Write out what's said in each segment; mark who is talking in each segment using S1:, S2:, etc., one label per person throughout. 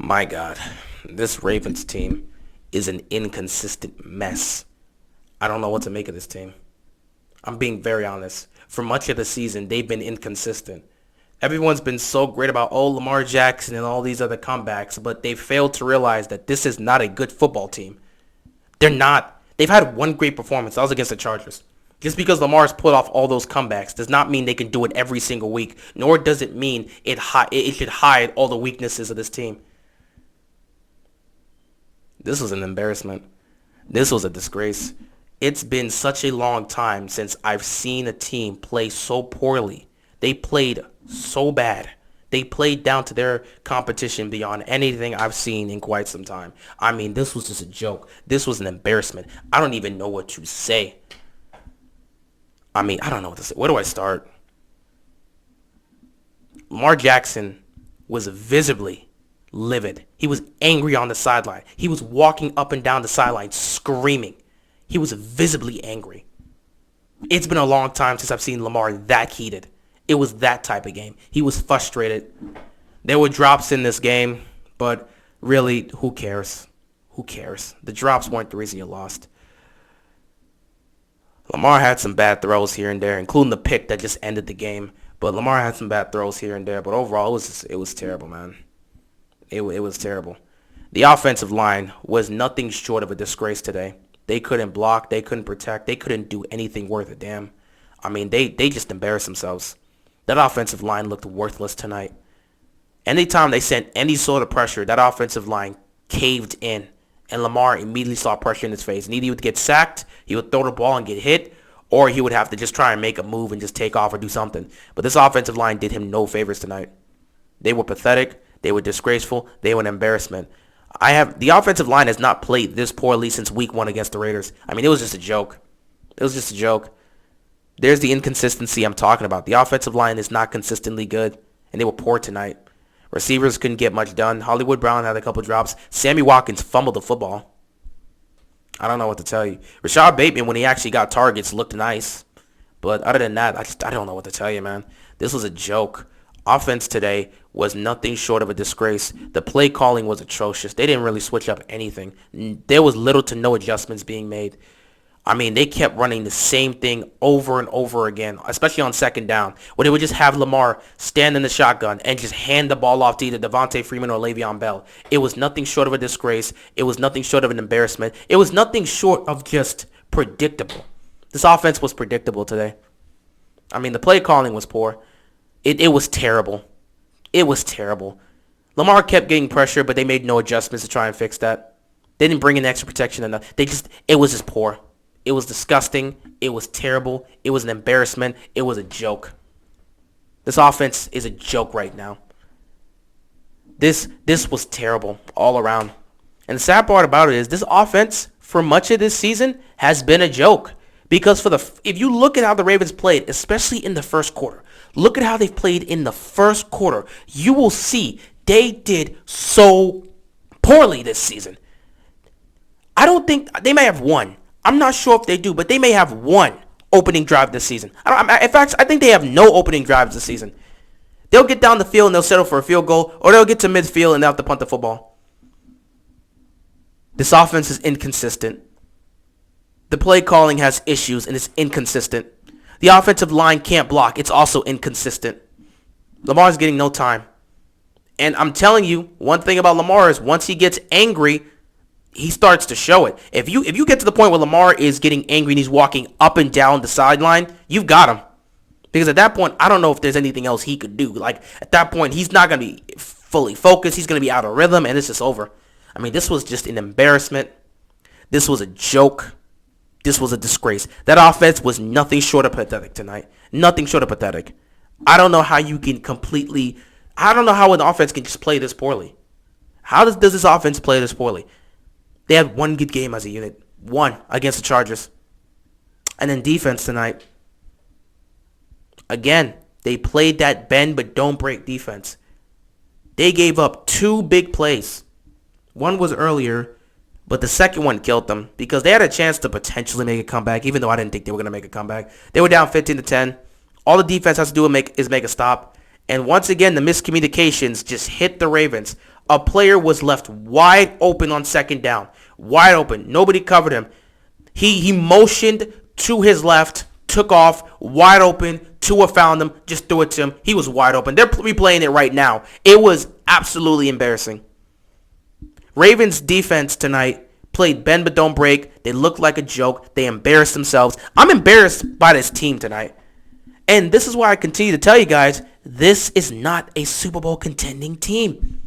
S1: My God, this Ravens team is an inconsistent mess. I don't know what to make of this team. I'm being very honest. For much of the season, they've been inconsistent. Everyone's been so great about, Lamar Jackson and all these other comebacks, but they failed to realize that this is not a good football team. They're not. They've had one great performance. That was against the Chargers. Just because Lamar's put off all those comebacks does not mean they can do it every single week, nor does it mean it should hide all the weaknesses of this team. This was an embarrassment. This was a disgrace. It's been such a long time since I've seen a team play so poorly. They played so bad. They played down to their competition beyond anything I've seen in quite some time. I mean, this was just a joke. This was an embarrassment. I don't even know what to say. I mean, I don't know what to say. Where do I start? Lamar Jackson was visibly livid. He was angry on the sideline. He was walking up and down the sideline screaming. He was visibly angry. It's been a long time since I've seen Lamar that heated. It was that type of game. He was frustrated. There were drops in this game, but really, who cares? Who cares? The drops weren't the reason you lost. Lamar had some bad throws here and there, including the pick that just ended the game. But Lamar had some bad throws here and there. But overall, it was terrible, man. It was terrible. The offensive line was nothing short of a disgrace today. They couldn't block. They couldn't protect. They couldn't do anything worth a damn. I mean, they just embarrassed themselves. That offensive line looked worthless tonight. Anytime they sent any sort of pressure, that offensive line caved in. And Lamar immediately saw pressure in his face. And either he would get sacked, he would throw the ball and get hit, or he would have to just try and make a move and just take off or do something. But this offensive line did him no favors tonight. They were pathetic. They were disgraceful. They were an embarrassment. The offensive line has not played this poorly since week 1 against the Raiders. I mean, it was just a joke. It was just a joke. There's the inconsistency I'm talking about. The offensive line is not consistently good, and they were poor tonight. Receivers couldn't get much done. Hollywood Brown had a couple drops. Sammy Watkins fumbled the football. I don't know what to tell you. Rashad Bateman, when he actually got targets, looked nice. But other than that, I don't know what to tell you, man. This was a joke. Offense today was nothing short of a disgrace. The play calling was atrocious. They didn't really switch up anything. There was little to no adjustments being made. I mean, they kept running the same thing over and over again, especially on second down, where they would just have Lamar stand in the shotgun and just hand the ball off to either Devontae Freeman or Le'Veon Bell. It was nothing short of a disgrace. It was nothing short of an embarrassment. It was nothing short of just predictable. This offense was predictable today. I mean, the play calling was poor. It was terrible. It was terrible. Lamar kept getting pressure, but they made no adjustments to try and fix that. They didn't bring in extra protection enough. It was just poor. It was disgusting. It was terrible. It was an embarrassment. It was a joke. This offense is a joke right now. This was terrible all around. And the sad part about it is this offense, for much of this season, has been a joke. Because if you look at how the Ravens played, especially in the first quarter, look at how they've played in the first quarter, you will see they did so poorly this season. I don't think they may have won. I'm not sure if they do, but they may have one opening drive this season. In fact, I think they have no opening drives this season. They'll get down the field and they'll settle for a field goal, or they'll get to midfield and they'll have to punt the football. This offense is inconsistent. The play calling has issues and it's inconsistent. The offensive line can't block. It's also inconsistent. Lamar's getting no time. And I'm telling you, one thing about Lamar is once he gets angry, he starts to show it. If you get to the point where Lamar is getting angry and he's walking up and down the sideline, you've got him. Because at that point, I don't know if there's anything else he could do. Like, at that point, he's not going to be fully focused. He's going to be out of rhythm, and it's just over. I mean, this was just an embarrassment. This was a joke. This was a disgrace. That offense was nothing short of pathetic tonight. Nothing short of pathetic. I don't know how you can I don't know how an offense can just play this poorly. How does this offense play this poorly? They had one good game as a unit. One against the Chargers. And then defense tonight. Again, they played that bend but don't break defense. They gave up 2 big plays. One was earlier, but the second one killed them because they had a chance to potentially make a comeback, even though I didn't think they were going to make a comeback. They were down 15-10. All the defense has to do is make a stop. And once again, the miscommunications just hit the Ravens. A player was left wide open on second down. Wide open. Nobody covered him. He motioned to his left, took off, wide open. Tua found him, just threw it to him. He was wide open. They're replaying it right now. It was absolutely embarrassing. Ravens defense tonight played bend but don't break. They looked like a joke. They embarrassed themselves. I'm embarrassed by this team tonight. And this is why I continue to tell you guys, this is not a Super Bowl contending team.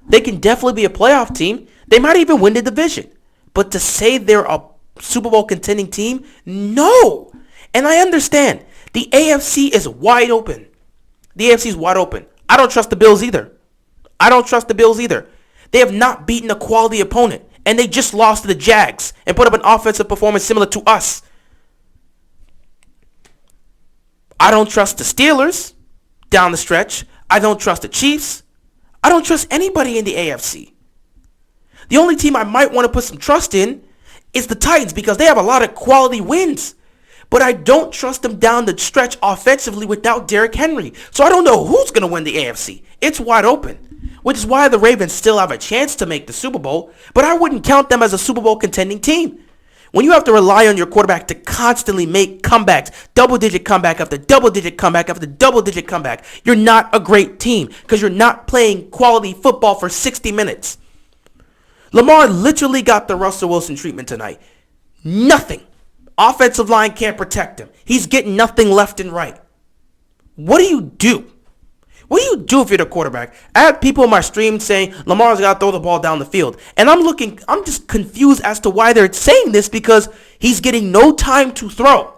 S1: They can definitely be a playoff team. They might even win the division. But to say they're a Super Bowl contending team, no. And I understand. The AFC is wide open. The AFC is wide open. I don't trust the Bills either. They have not beaten a quality opponent. And they just lost to the Jags and put up an offensive performance similar to us. I don't trust the Steelers down the stretch. I don't trust the Chiefs. I don't trust anybody in the AFC. The only team I might want to put some trust in is the Titans because they have a lot of quality wins. But I don't trust them down the stretch offensively without Derrick Henry. So I don't know who's going to win the AFC. It's wide open, which is why the Ravens still have a chance to make the Super Bowl. But I wouldn't count them as a Super Bowl contending team. When you have to rely on your quarterback to constantly make comebacks, double-digit comeback after double-digit comeback after double-digit comeback, you're not a great team because you're not playing quality football for 60 minutes. Lamar literally got the Russell Wilson treatment tonight. Nothing. Offensive line can't protect him. He's getting nothing left and right. What do you do? What do you do if you're the quarterback? I had people in my stream saying Lamar's got to throw the ball down the field. And I'm just confused as to why they're saying this because he's getting no time to throw.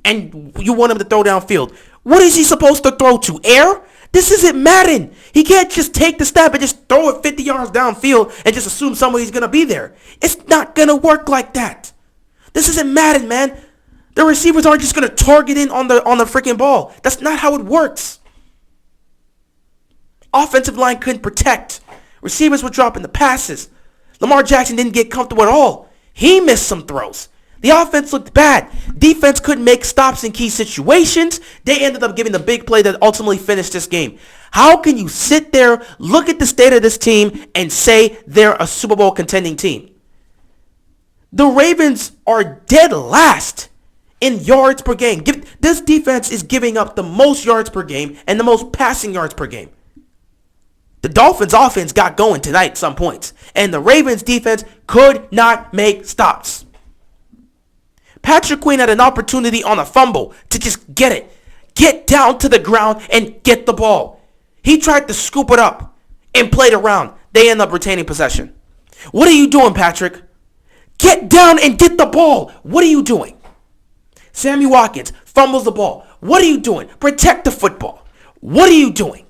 S1: And you want him to throw downfield. What is he supposed to throw to? Air? This isn't Madden. He can't just take the snap and just throw it 50 yards downfield and just assume somebody's going to be there. It's not going to work like that. This isn't Madden, man. The receivers aren't just going to target in on the freaking ball. That's not how it works. Offensive line couldn't protect. Receivers were dropping the passes. Lamar Jackson didn't get comfortable at all. He missed some throws. The offense looked bad. Defense couldn't make stops in key situations. They ended up giving the big play that ultimately finished this game. How can you sit there, look at the state of this team, and say they're a Super Bowl contending team? The Ravens are dead last in yards per game. This defense is giving up the most yards per game and the most passing yards per game. The Dolphins offense got going tonight at some points, and the Ravens defense could not make stops. Patrick Queen had an opportunity on a fumble to just get it. Get down to the ground and get the ball. He tried to scoop it up and played around. They end up retaining possession. What are you doing, Patrick? Get down and get the ball. What are you doing? Sammy Watkins fumbles the ball. What are you doing? Protect the football. What are you doing?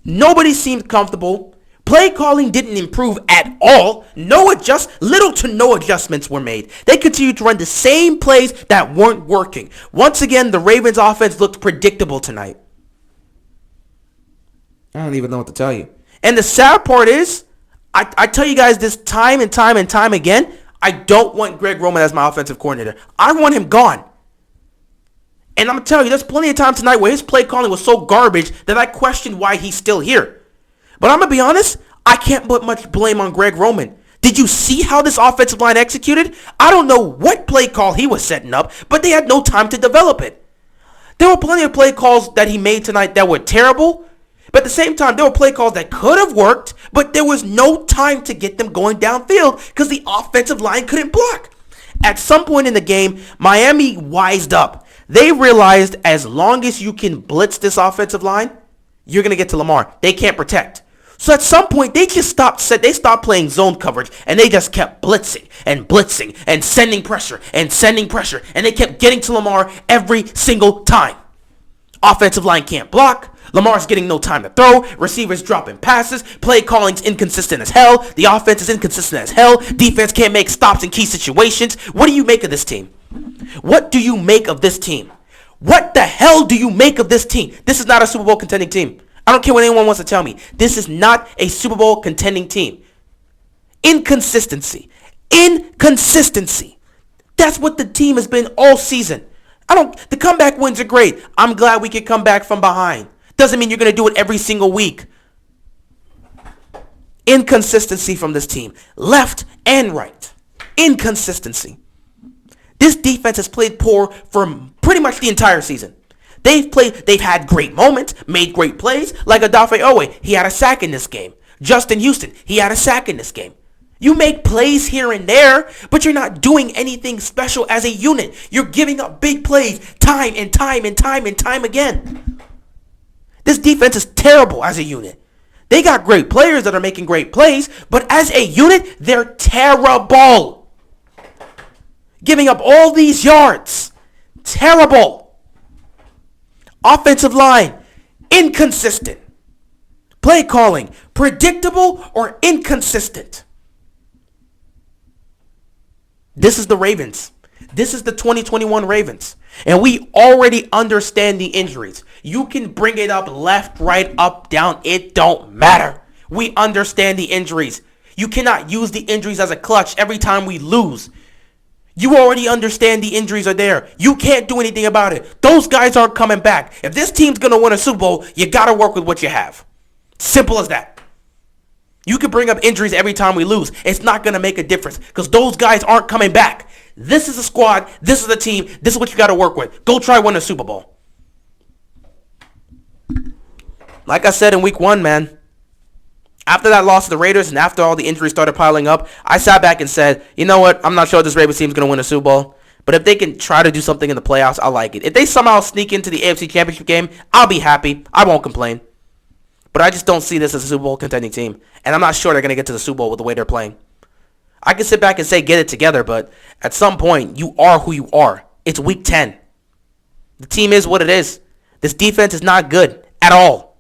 S1: Nobody seemed comfortable. Play calling didn't improve at all. Little to no adjustments were made. They continued to run the same plays that weren't working. Once again, the Ravens offense looked predictable tonight. I don't even know what to tell you. And the sad part is, I tell you guys this time and time and time again, I don't want Greg Roman as my offensive coordinator. I want him gone. And I'm telling you, there's plenty of times tonight where his play calling was so garbage that I questioned why he's still here. But I'm going to be honest, I can't put much blame on Greg Roman. Did you see how this offensive line executed? I don't know what play call he was setting up, but they had no time to develop it. There were plenty of play calls that he made tonight that were terrible, but at the same time, there were play calls that could have worked, but there was no time to get them going downfield because the offensive line couldn't block. At some point in the game, Miami wised up. They realized as long as you can blitz this offensive line, you're going to get to Lamar. They can't protect. So at some point, they stopped playing zone coverage, and they just kept blitzing and sending pressure, and they kept getting to Lamar every single time. Offensive line can't block. Lamar's getting no time to throw. Receivers dropping passes. Play calling's inconsistent as hell. The offense is inconsistent as hell. Defense can't make stops in key situations. What do you make of this team? What do you make of this team? What the hell do you make of this team? This is not a Super Bowl contending team. I don't care what anyone wants to tell me. This is not a Super Bowl contending team. Inconsistency. That's what the team has been all season. The comeback wins are great. I'm glad we can come back from behind. Doesn't mean you're going to do it every single week. Inconsistency from this team, left and right. Inconsistency. This defense has played poor for pretty much the entire season. They've had great moments, made great plays, like Odafe Owe. He had a sack in this game. Justin Houston, he had a sack in this game. You make plays here and there, but you're not doing anything special as a unit. You're giving up big plays time and time and time and time again. This defense is terrible as a unit. They got great players that are making great plays, but as a unit, they're terrible. Giving up all these yards. Terrible. Offensive line, inconsistent. Play calling, predictable or inconsistent. This is the Ravens. This is the 2021 Ravens. And we already understand the injuries. You can bring it up left, right, up, down. It don't matter. We understand the injuries. You cannot use the injuries as a clutch every time we lose. You already understand the injuries are there. You can't do anything about it. Those guys aren't coming back. If this team's going to win a Super Bowl, you got to work with what you have. Simple as that. You can bring up injuries every time we lose. It's not going to make a difference because those guys aren't coming back. This is a squad. This is a team. This is what you got to work with. Go try win a Super Bowl. Like I said in week 1, man, after that loss to the Raiders and after all the injuries started piling up, I sat back and said, you know what? I'm not sure this Ravens team's going to win a Super Bowl. But if they can try to do something in the playoffs, I'll like it. If they somehow sneak into the AFC Championship game, I'll be happy. I won't complain. But I just don't see this as a Super Bowl contending team. And I'm not sure they're going to get to the Super Bowl with the way they're playing. I can sit back and say get it together, but at some point, you are who you are. It's week 10. The team is what it is. This defense is not good at all.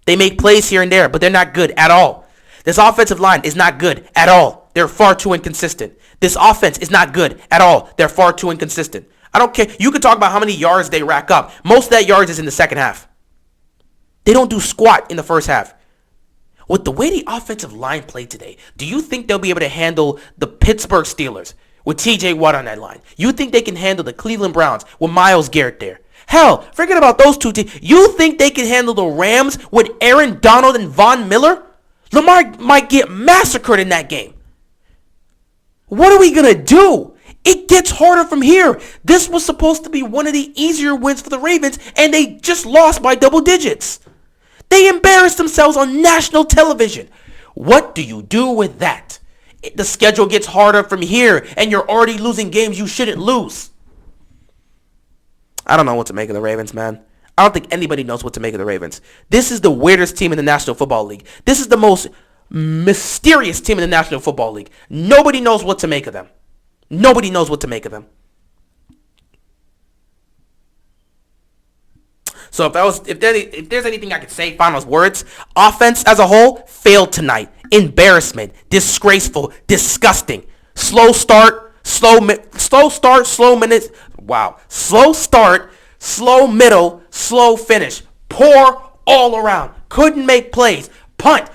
S1: They make plays here and there, but they're not good at all. This offensive line is not good at all. They're far too inconsistent. This offense is not good at all. They're far too inconsistent. I don't care. You can talk about how many yards they rack up. Most of that yards is in the second half. They don't do squat in the first half. With the way the offensive line played today, do you think they'll be able to handle the Pittsburgh Steelers with TJ Watt on that line? You think they can handle the Cleveland Browns with Myles Garrett there? Hell, forget about those two teams. You think they can handle the Rams with Aaron Donald and Von Miller? Lamar might get massacred in that game. What are we going to do? It gets harder from here. This was supposed to be one of the easier wins for the Ravens, and they just lost by double digits. They embarrassed themselves on national television. What do you do with that? The schedule gets harder from here, and you're already losing games you shouldn't lose. I don't know what to make of the Ravens, man. I don't think anybody knows what to make of the Ravens. This is the weirdest team in the National Football League. This is the most mysterious team in the National Football League. Nobody knows what to make of them. Nobody knows what to make of them. So if there's anything I could say, final words, offense as a whole failed tonight. Embarrassment, disgraceful, disgusting. Slow start, slow minutes. Wow. Slow start, slow middle, slow finish. Poor all around. Couldn't make plays. Punt.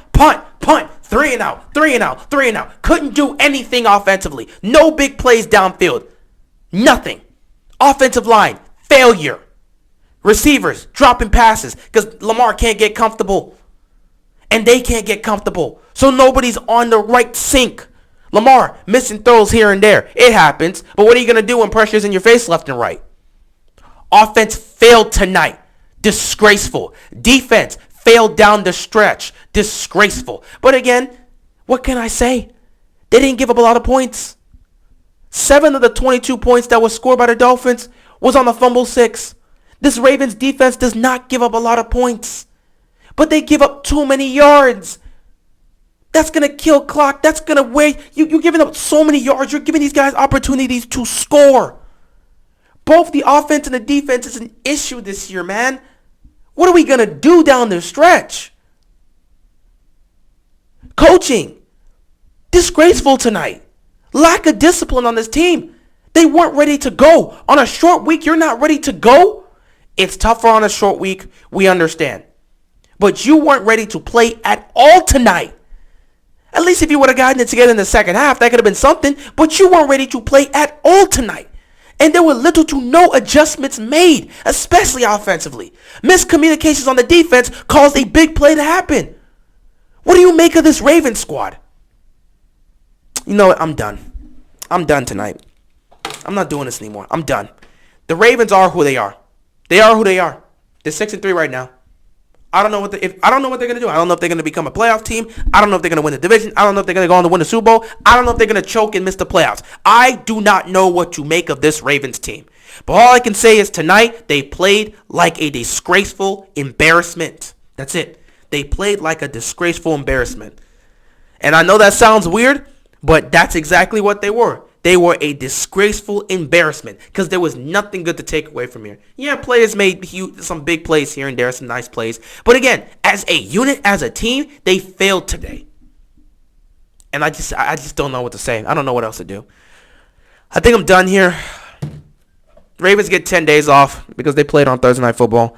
S1: 3 and out. Couldn't do anything offensively. No big plays downfield. Nothing. Offensive line, failure. Receivers dropping passes because Lamar can't get comfortable. And they can't get comfortable. So nobody's on the right sync. Lamar missing throws here and there. It happens. But what are you going to do when pressure's in your face left and right? Offense failed tonight. Disgraceful. Defense failed down the stretch. Disgraceful. But again, what can I say? They didn't give up a lot of points. 7 of the 22 points that was scored by the Dolphins was on the fumble 6. This Ravens defense does not give up a lot of points. But they give up too many yards. That's going to kill clock. That's going to weigh. You're giving up so many yards. You're giving these guys opportunities to score. Both the offense and the defense is an issue this year, man. What are we going to do down the stretch? Coaching. Disgraceful tonight. Lack of discipline on this team. They weren't ready to go. On a short week, you're not ready to go? It's tougher on a short week. We understand. But you weren't ready to play at all tonight. At least if you would have gotten it together in the second half, that could have been something. But you weren't ready to play at all tonight. And there were little to no adjustments made, especially offensively. Miscommunications on the defense caused a big play to happen. What do you make of this Ravens squad? You know what? I'm done. I'm done tonight. I'm not doing this anymore. I'm done. The Ravens are who they are. They are who they are. They're 6-3 right now. I don't know what I don't know what they're gonna do. I don't know if they're gonna become a playoff team. I don't know if they're gonna win the division. I don't know if they're gonna go on to win the Super Bowl. I don't know if they're gonna choke and miss the playoffs. I do not know what to make of this Ravens team. But all I can say is tonight they played like a disgraceful embarrassment. That's it. They played like a disgraceful embarrassment. And I know that sounds weird, but that's exactly what they were. They were a disgraceful embarrassment because there was nothing good to take away from here. Yeah, players made some big plays here and there, some nice plays. But again, as a unit, as a team, they failed today. And I just don't know what to say. I don't know what else to do. I think I'm done here. Ravens get 10 days off because they played on Thursday Night Football.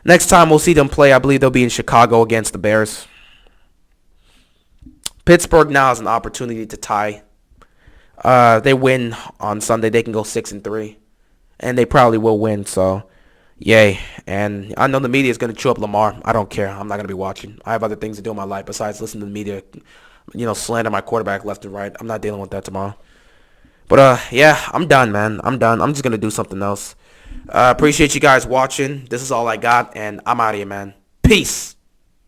S1: Next time we'll see them play, I believe they'll be in Chicago against the Bears. Pittsburgh now has an opportunity to tie. They win on Sunday, they can go 6-3, and they probably will win. So, yay! And I know the media is going to chew up Lamar. I don't care. I'm not going to be watching. I have other things to do in my life besides listen to the media, slander my quarterback left and right. I'm not dealing with that tomorrow. But yeah, I'm done, man. I'm done. I'm just going to do something else. Appreciate you guys watching. This is all I got, and I'm out of here, man. Peace.